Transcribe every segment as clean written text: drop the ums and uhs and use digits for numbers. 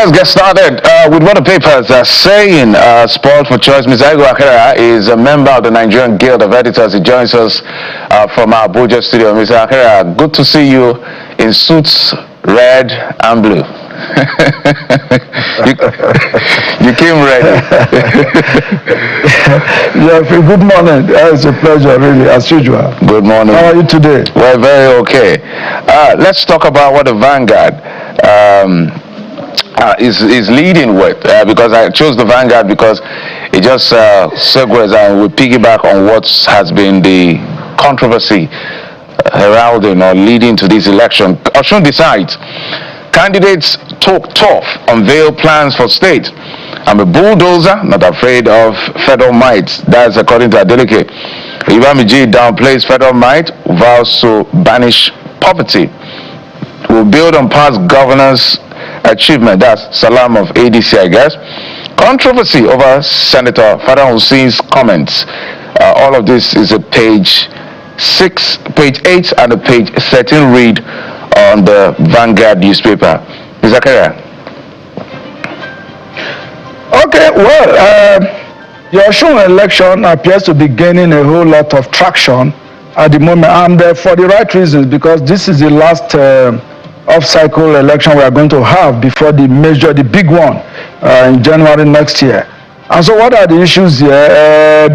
let's get started with what the papers are saying. Spoiled for choice, Mr. Igho Akeregha is a member of the Nigerian Guild of Editors. He joins us from our Abuja studio. Mr. Akeregha, good to see you in suits red and blue. you came ready. Yeah, good morning. It's a pleasure, really, as usual. Good morning. How are you today? We're very okay. Let's talk about what the Vanguard is leading with, because I chose the Vanguard because it just segues and we piggyback on what has been the controversy heralding or leading to this election. Osun decides. Candidates talk tough, unveil plans for state. I'm a bulldozer, not afraid of federal might. That's according to Adeleke. Ibamiji downplays federal might, vows to banish poverty. Will build on past governors' achievement. That's Salam of ADC, I guess. Controversy over Senator Fadahunsi's comments. All of this is at page 6, page 8, and a page 13 read on the Vanguard newspaper. Mr. Akeregha. Okay, well, the Osun election appears to be gaining a whole lot of traction at the moment, and for the right reasons, because this is the last off-cycle election we are going to have before the big one in January next year. And so what are the issues here?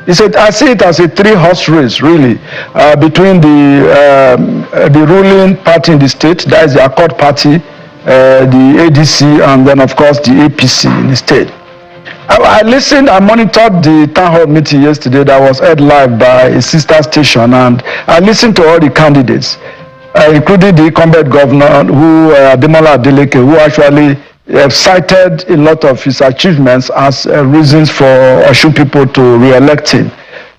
I see it as a three-horse race, really, between the ruling party in the state, that is the Accord Party, the ADC, and then, of course, the APC in the state. I listened, I monitored the town hall meeting yesterday that was aired live by a sister station, and I listened to all the candidates, including the incumbent governor, Ademola Adeleke, who actually cited a lot of his achievements as reasons for Osun people to re-elect him.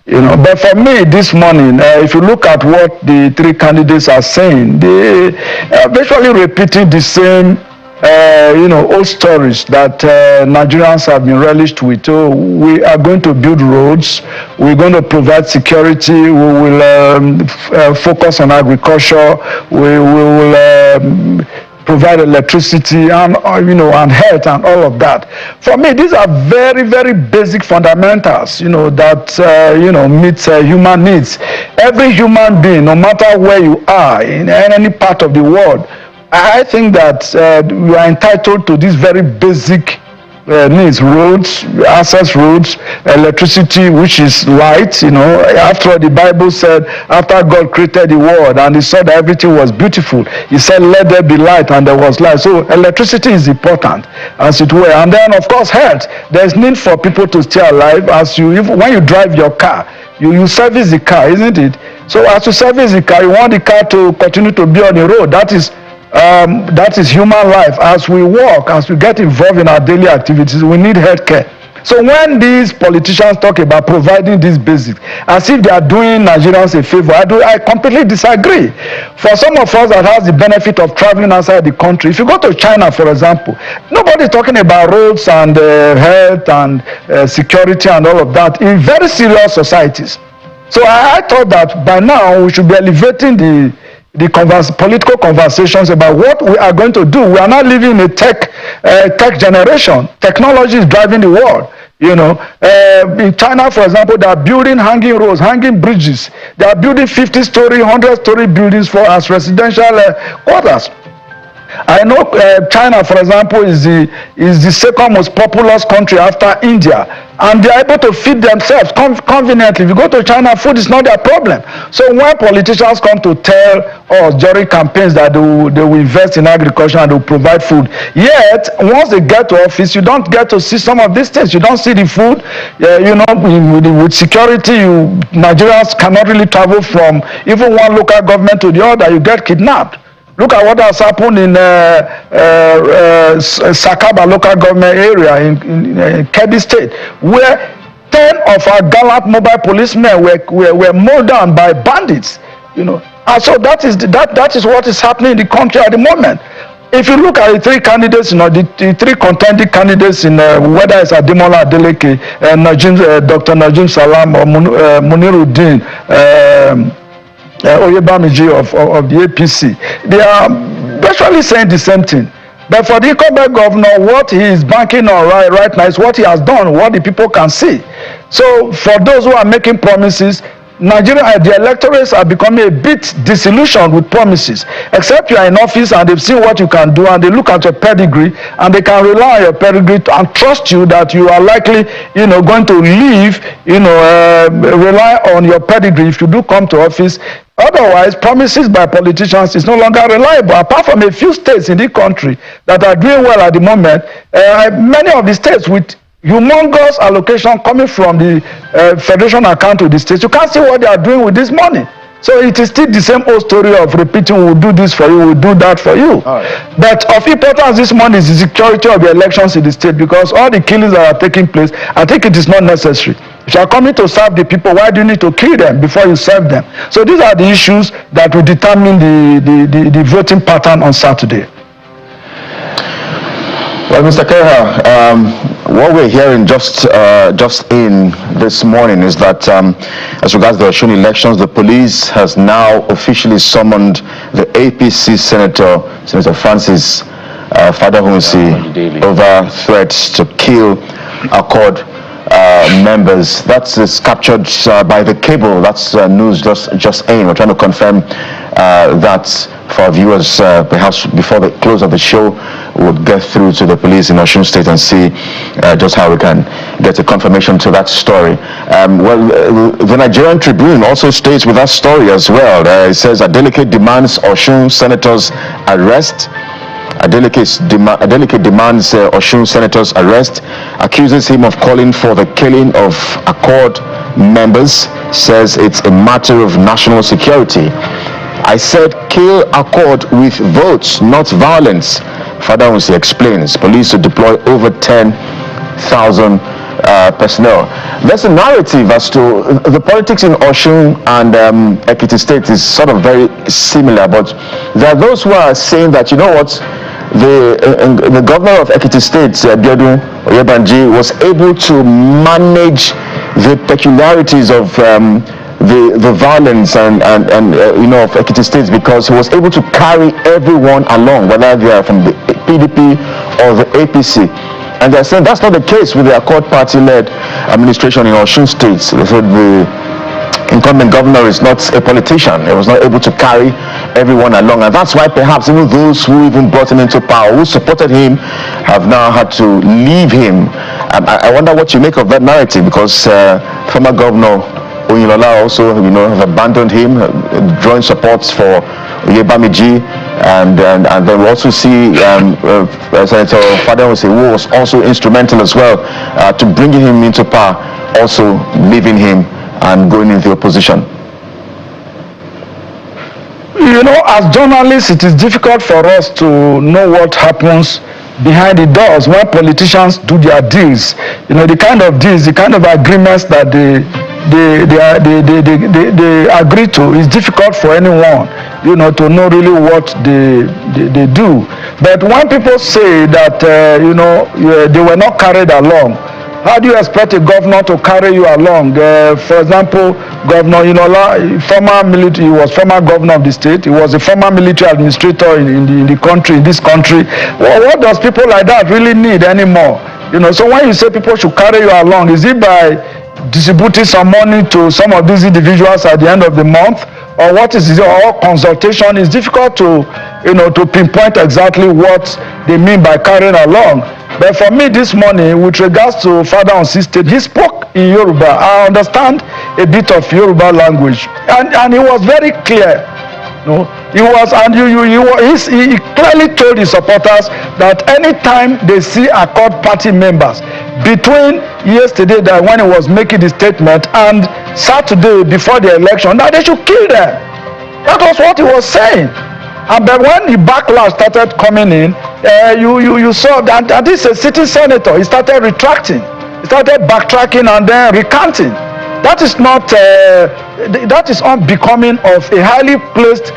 But for me this morning, if you look at what the three candidates are saying, they are virtually repeating the same, old stories that Nigerians have been relished with. We are going to build roads. We're going to provide security. We will focus on agriculture. We will provide electricity and and health and all of that. For me, these are very, very basic fundamentals, that meet human needs. Every human being, no matter where you are in any part of the world, I think that we are entitled to these very basic needs: roads, access roads, electricity, which is light. After all, the Bible said, after God created the world and he saw that everything was beautiful, he said, let there be light, and there was light. So electricity is important, as it were. And then, of course, health. There's need for people to stay alive. When you drive your car, you service the car, isn't it? So as you service the car, you want the car to continue to be on the road. That is human life. As we work, as we get involved in our daily activities, we need healthcare. So when these politicians talk about providing these basics, as if they are doing Nigerians a favor, I completely disagree. For some of us that has the benefit of traveling outside the country, if you go to China, for example, nobody is talking about roads and health and security and all of that in very serious societies. So I thought that by now we should be elevating the political conversations about what we are going to do. We are not living in a tech generation. Technology is driving the world. In China, for example, they are building hanging roads, hanging bridges. They are building 50-story, 100-story buildings for as residential quarters. I know China, for example, is the second most populous country after India, and they are able to feed themselves conveniently. If you go to China, food is not their problem. So when politicians come to tell us during campaigns that they will invest in agriculture and they will provide food, yet once they get to office, you don't get to see some of these things. You don't see the food. With security, Nigerians cannot really travel from even one local government to the other. You get kidnapped. Look at what has happened in Sakaba local government area in Kebbi State, where 10 of our gallant mobile policemen were mowed down by bandits. And so that is what is happening in the country at the moment. If you look at the three candidates, the three contending candidates in whether it's Ademola Adeleke, Dr. Najim Salam, or Muniruddin Oyebamiji of the APC, they are virtually saying the same thing. But for the incumbent governor, what he is banking on right now is what he has done, what the people can see. So for those who are making promises, Nigeria, the electorates are becoming a bit disillusioned with promises. Except you are in office and they've seen what you can do and they look at your pedigree and they can rely on your pedigree and trust you that you are likely, going to leave, rely on your pedigree if you do come to office. Otherwise, promises by politicians is no longer reliable. Apart from a few states in the country that are doing well at the moment, many of the states with humongous allocation coming from the federation account to the states, you can't see what they are doing with this money. So it is still the same old story of repeating, we'll do this for you, we'll do that for you. Right. But of importance this morning is the security of the elections in the state, because all the killings that are taking place, I think it is not necessary. If you are coming to serve the people, why do you need to kill them before you serve them? So these are the issues that will determine the voting pattern on Saturday. Well, Mr. Akeregha, what we're hearing just in this morning is that as regards the Osun elections, the police has now officially summoned the APC Senator Francis Fadahunsi over threats to kill Accord members. That is captured by the cable. That's news just in. We're trying to confirm that for our viewers, perhaps before the close of the show, we'll get through to the police in Osun State and see just how we can get a confirmation to that story. The Nigerian Tribune also states with that story as well. It says Adeleke demands Osun senators arrest. Adeleke demands Osun senator's arrest, accuses him of calling for the killing of Accord members, says it's a matter of national security. I said kill Accord with votes, not violence, Fadahunsi explains. Police to deploy over 10,000 personnel. There's a narrative as to the politics in Osun and Ekiti State is sort of very similar, but there are those who are saying that, you know what, the governor of Ekiti State, Biodun Oyebanji, was able to manage the peculiarities of the violence and of Ekiti State, because he was able to carry everyone along, whether they are from the PDP or the APC. And they're saying that's not the case with the Accord Party-led administration in Osun State. They said the incumbent governor is not a politician. He was not able to carry everyone along, and that's why perhaps even those who even brought him into power, who supported him, have now had to leave him. I wonder what you make of that narrative, because former governor Oyinlola also, have abandoned him, drawing supports for Oyebamiji, and then we also see Senator Fadahunsi, who was also instrumental as well to bringing him into power, also leaving him and going into opposition. As journalists, it is difficult for us to know what happens behind the doors when politicians do their deals. The kind of deals, the kind of agreements that they agree to is difficult for anyone, to know really what they do. But when people say that, they were not carried along, how do you expect a governor to carry you along? For example, Governor Inola, he was former governor of the state. He was a former military administrator in this country. Well, what does people like that really need anymore? So when you say people should carry you along, is it by distributing some money to some of these individuals at the end of the month, or what is it? Or consultation? Is difficult to pinpoint exactly what they mean by carrying along. But for me this morning, with regards to Fadahunsi State, he spoke in Yoruba. I understand a bit of Yoruba language, and he was very clear. He clearly told his supporters that anytime they see Accord Party members, between yesterday, that when he was making the statement, and Saturday before the election, that they should kill them. That was what he was saying. And then when the backlash started coming in, you saw that this is a sitting senator. He started retracting, he started backtracking and then recanting. That is not that is unbecoming of a highly placed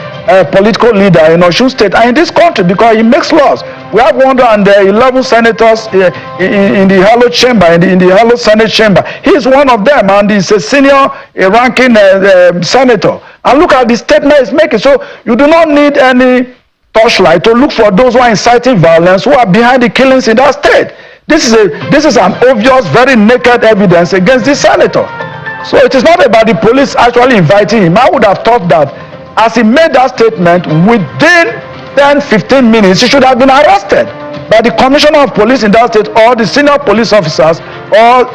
political leader in Osun State and in this country, because he makes laws. We have 111 senators in the Hallowed Chamber, in the Hallowed Senate Chamber. He is one of them, and he's a senior ranking senator. And look at the statement he's making. So you do not need any torchlight to look for those who are inciting violence, who are behind the killings in that state. This is an obvious, very naked evidence against this senator. So it is not about the police actually inviting him. I would have thought that as he made that statement, within 10-15 minutes, he should have been arrested by the commissioner of police in that state, or the senior police officers, or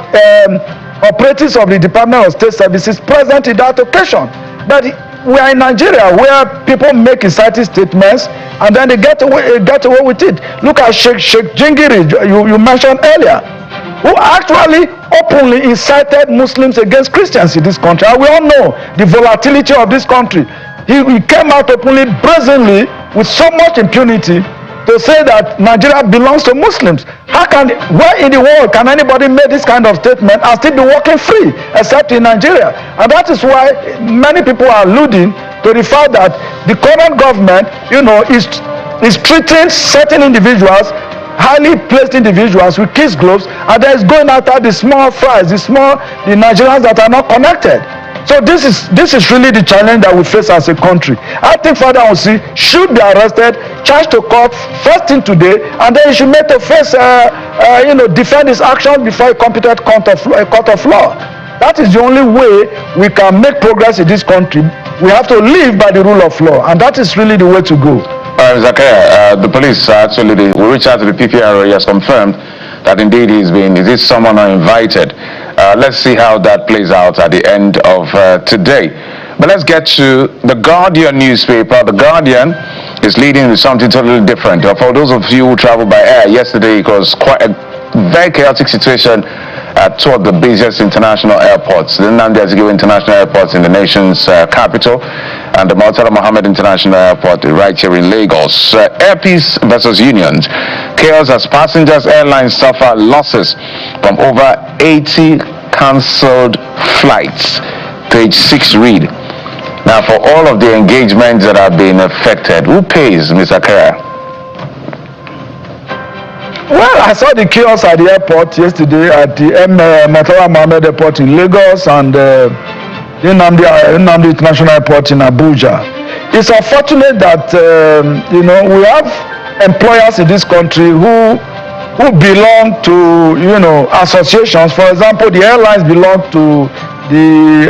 operatives of the Department of State Services present in that occasion. But we are in Nigeria, where people make inciting statements and then they get away with it. Look at Sheikh Jingiri, you mentioned earlier, who actually openly incited Muslims against Christians in this country. And we all know the volatility of this country. He came out openly, brazenly, with so much impunity, to say that Nigeria belongs to Muslims. Where in the world can anybody make this kind of statement and still be walking free, except in Nigeria? And that is why many people are alluding to the fact that the current government, is treating certain individuals, highly placed individuals, with kids' gloves, and then is going after the small fries, the Nigerians that are not connected. So this is really the challenge that we face as a country. I think Fadahunsi should be arrested, charged to court first thing today, and then he should make to face, defend his actions before a competent court of law. That is the only way we can make progress in this country. We have to live by the rule of law, and that is really the way to go. The police actually, we reached out to the PPRO. He has confirmed that indeed is this someone uninvited. Let's see how that plays out at the end of today. But let's get to the Guardian newspaper. The Guardian is leading with something totally different. For those of you who traveled by air yesterday, it was quite a very chaotic situation toward the busiest international airports, the Nnamdi Azikiwe International Airport in the nation's capital, and the Murtala Mohammed International Airport right here in Lagos. Airpeace versus unions. Chaos as passengers, airlines suffer losses from over 80 cancelled flights. Page 6 read. Now, for all of the engagements that have been affected, who pays, Mr. Akeregha? Well, I saw the chaos at the airport yesterday at the Murtala Mohammed Airport in Lagos and Nnamdi International Airport in Abuja. It's unfortunate that we have employers in this country who belong to associations. For example, the airlines belong to the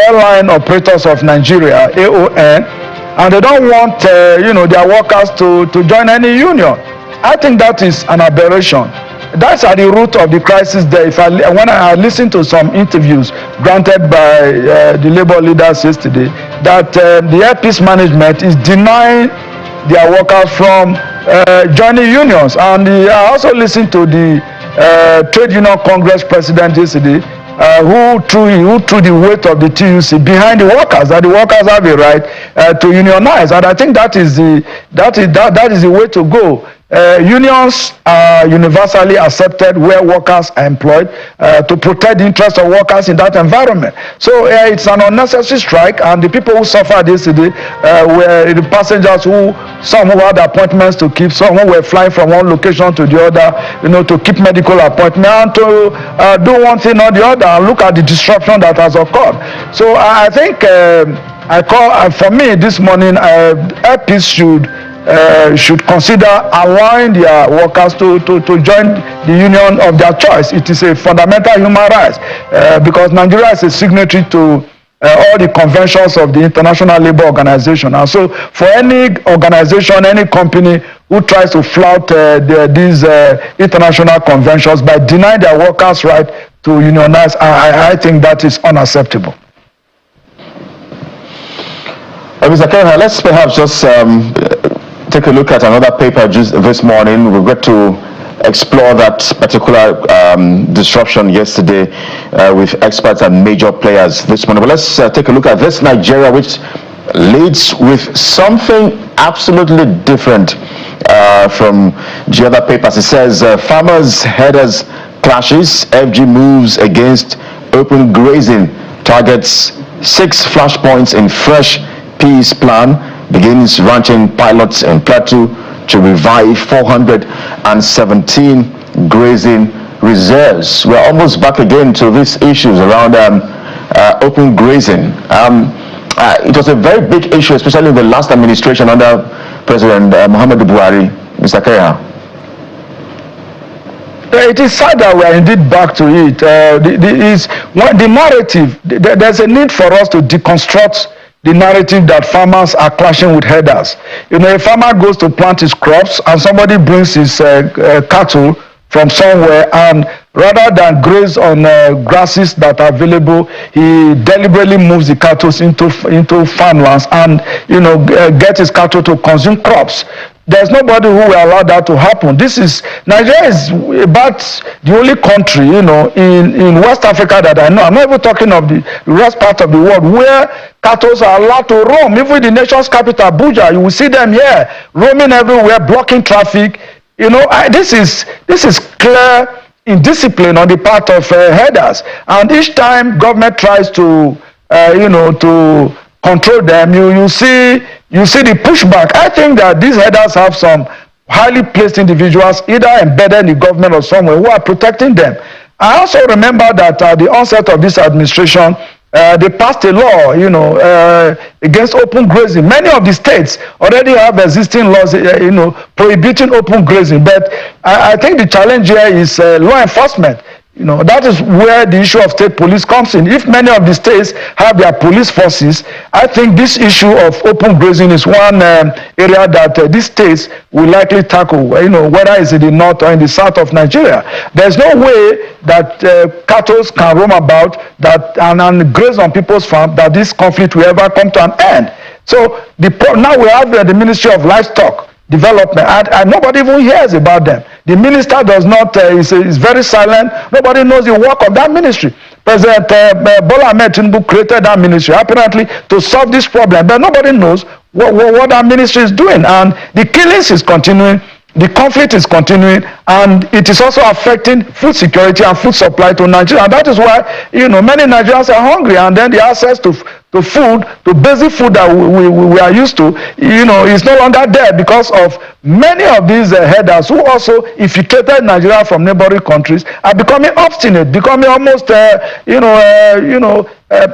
Airline Operators of Nigeria, AON, and they don't want their workers to join any union. I think that is an aberration. That's at the root of the crisis there. When I listened to some interviews granted by the labor leaders yesterday, that the Airpeace management is denying their workers from joining unions. And I also listened to the Trade Union Congress president yesterday, who threw the weight of the TUC behind the workers, that the workers have a right to unionize. And I think that is the way to go. Unions are universally accepted where workers are employed to protect the interests of workers in that environment. So it's an unnecessary strike, and the people who suffered yesterday were the passengers some who had appointments to keep, some who were flying from one location to the other, to keep medical appointments and to do one thing or the other, and look at the disruption that has occurred. So I think for me this morning, Airpeace should consider allowing their workers to join the union of their choice. It is a fundamental human right because Nigeria is a signatory to all the conventions of the International Labour Organization. And so for any organization, any company who tries to flout these international conventions by denying their workers' right to unionize, I think that is unacceptable. Mr. Akeregha, let's perhaps just take a look at another paper just this morning. We've got to explore that particular disruption yesterday with experts and major players this morning. But let's take a look at this Nigeria, which leads with something absolutely different from the other papers. It says farmers headers clashes, FG moves against open grazing, targets 6 flashpoints in fresh peace plan, begins ranching pilots in Plateau to revive 417 grazing reserves. We're almost back again to these issues around open grazing. It was a very big issue, especially in the last administration under President Muhammadu Buhari, Mr. Akeregha? It is sad that we are indeed back to it. The narrative, there's a need for us to deconstruct the narrative that farmers are clashing with herders. You know, a farmer goes to plant his crops and somebody brings his cattle from somewhere, and rather than graze on grasses that are available, he deliberately moves the cattle into farmlands and, you know, get his cattle to consume crops. There's nobody who will allow that to happen. Nigeria is about the only country, you know, in West Africa that I know. I'm not even talking of the rest part of the world where cattle are allowed to roam. Even the nation's capital, Abuja, you will see them here roaming everywhere, blocking traffic. You know, this is clear indiscipline on the part of herders. And each time government tries to, to control them, you see the pushback. I think that these herders have some highly placed individuals, either embedded in the government or somewhere, who are protecting them. I also remember that at the onset of this administration, they passed a law, against open grazing. Many of the states already have existing laws, prohibiting open grazing. But I think the challenge here is law enforcement. You know, that is where the issue of state police comes in. If many of the states have their police forces, I think this issue of open grazing is one area that these states will likely tackle, whether it's in the north or in the south of Nigeria. There's no way that cattle can roam about and graze on people's farm, that this conflict will ever come to an end. So now we have the Ministry of Livestock Development, and nobody even hears about them. The minister does not, is very silent. Nobody knows the work of that ministry. President Bola Ahmed Tinubu created that ministry apparently to solve this problem, but nobody knows what that ministry is doing. And the killings is continuing, the conflict is continuing, and it is also affecting food security and food supply to Nigeria. And that is why, many Nigerians are hungry, and then the access to food, to basic food that we are used to, is no longer there because of many of these herders who also infiltrated Nigeria from neighboring countries are becoming obstinate, becoming almost,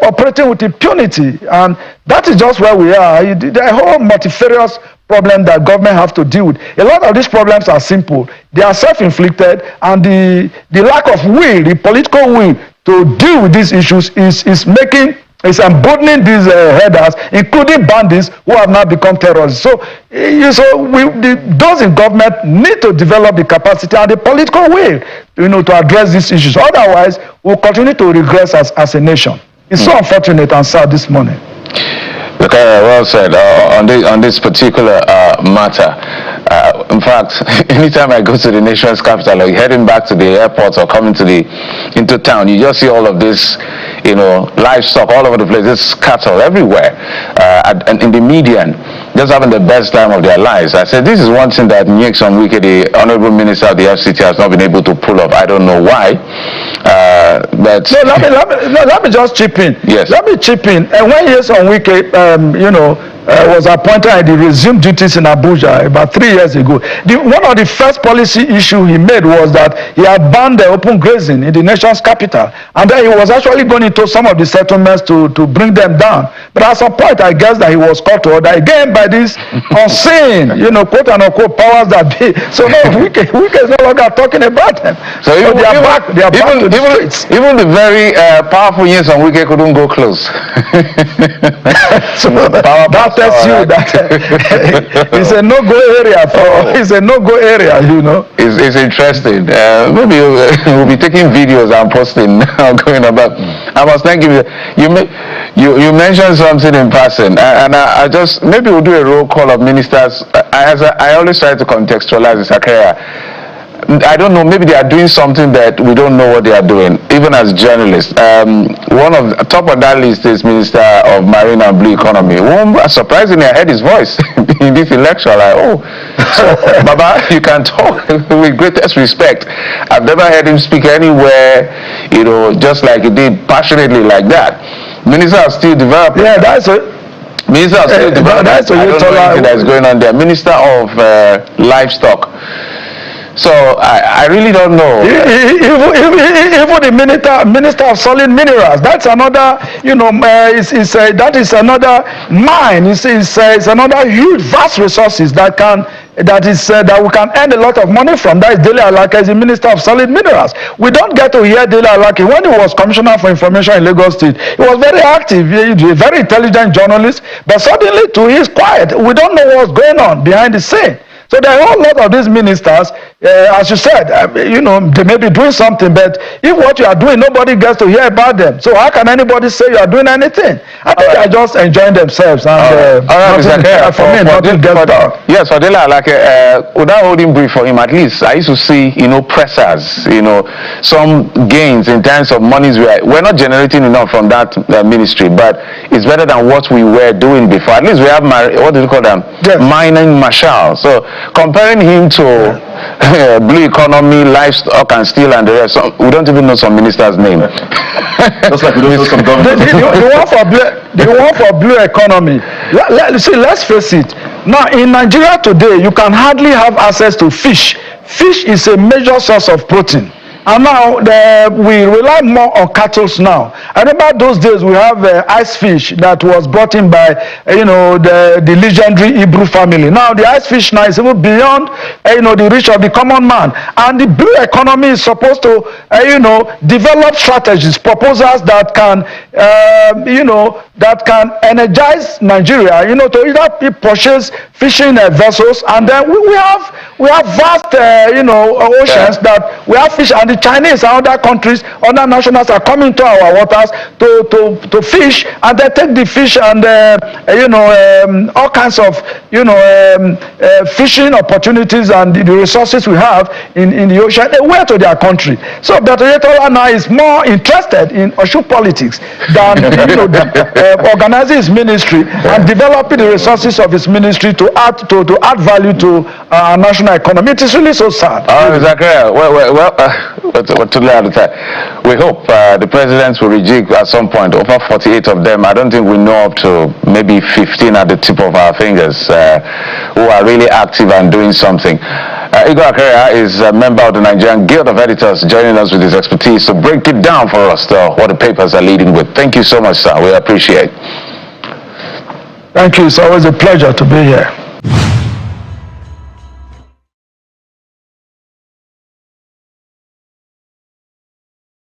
operating with impunity. And that is just where we are. The whole multifarious problem that government have to deal with. A lot of these problems are simple. They are self-inflicted, and the lack of will, the political will to deal with these issues is emboldening these herders, including bandits who have now become terrorists. So those in government need to develop the capacity and the political will, to address these issues. Otherwise, we'll continue to regress as a nation. It's so unfortunate and sad this morning. Okay, well said. On this particular matter, in fact, anytime I go to the nation's capital, or heading back to the airport or coming into town, you just see all of this, livestock all over the place, this cattle everywhere, and in the median, just having the best time of their lives. I said, this is one thing that Nyesom Wike, the Honorable Minister of the FCT, has not been able to pull off. I don't know why. But let me just chip in. Yes. Let me chip in. And when Nyesom Wike, was appointed and he resumed duties in Abuja about 3 years ago, one of the first policy issue he made was that he had banned the open grazing in the nation's capital, and then he was actually going into some of the settlements to bring them down. But at some point, I guess that he was called to order again by this unseen, quote unquote powers that be. So no, Wike is no longer talking about them. So they are back to the streets. Even the very powerful Nyesom Wike couldn't go close. So that tells you that it's a no-go area. It's a no-go area, It's interesting. Maybe we'll be taking videos and posting now going about. I was thinking, you mentioned something in passing, and I just, maybe we'll do a roll call of ministers. I always try to contextualize this, Akeregha. I don't know, maybe they are doing something that we don't know what they are doing, even as journalists. One of the top on that list is Minister of Marine and Blue Economy. Surprisingly, I heard his voice in this election. So Baba, you can talk with greatest respect. I've never heard him speak anywhere, just like he did, passionately like that. Minister are still developing. Yeah, that's it. Minister are still developing. I don't know anything that's going on there. Minister of Livestock. So I really don't know. Even Even the minister of solid minerals, that's another, that is another mine. It's another huge, vast resources that we can earn a lot of money from. That is Dele Alake, as the minister of solid minerals. We don't get to hear Dele Alake when he was commissioner for information in Lagos State. He was very active, a very intelligent journalist, but suddenly he's quiet. We don't know what's going on behind the scene. So there are a whole lot of these ministers, as you said, they may be doing something, but if what you are doing, nobody gets to hear about them. So how can anybody say you are doing anything? I think they are just enjoying themselves. And nothing gets done. Yes, for Dele Alake, without holding brief for him, at least I used to see, pressers, some gains in terms of monies. We're not generating enough from that ministry, but it's better than what we were doing before. At least we have, what do you call them? Yes. Mining marshal. So comparing him to blue economy, livestock and steel and the rest, we don't even know some minister's name. Just like we don't know some government. The one for blue economy. Let's face it. Now in Nigeria today, you can hardly have access to fish. Fish is a major source of protein. And now we rely more on cattle now. I remember those days we have ice fish that was brought in by the legendary Igho family. Now the ice fish now is even beyond the reach of the common man. And the blue economy is supposed to develop strategies, proposals that can energize Nigeria, to either purchase fishing vessels, and then we have vast oceans that we have fish, and the Chinese and other countries, other nationals are coming to our waters to fish, and they take the fish and all kinds of fishing opportunities and the resources we have in the ocean away to their country. So Dr. now is more interested in Osun politics than organizing his ministry and developing the resources of his ministry to add value to our national economy. It is really so sad. Akeregha, we're totally out of time. We hope the presidents will rejig at some point. Over 48 of them, I don't think we know up to maybe 15 at the tip of our fingers who are really active and doing something. Igho Akeregha is a member of the Nigerian Guild of Editors, joining us with his expertise to break it down for us, what the papers are leading with. Thank you so much, sir. We appreciate it. Thank you. It's always a pleasure to be here.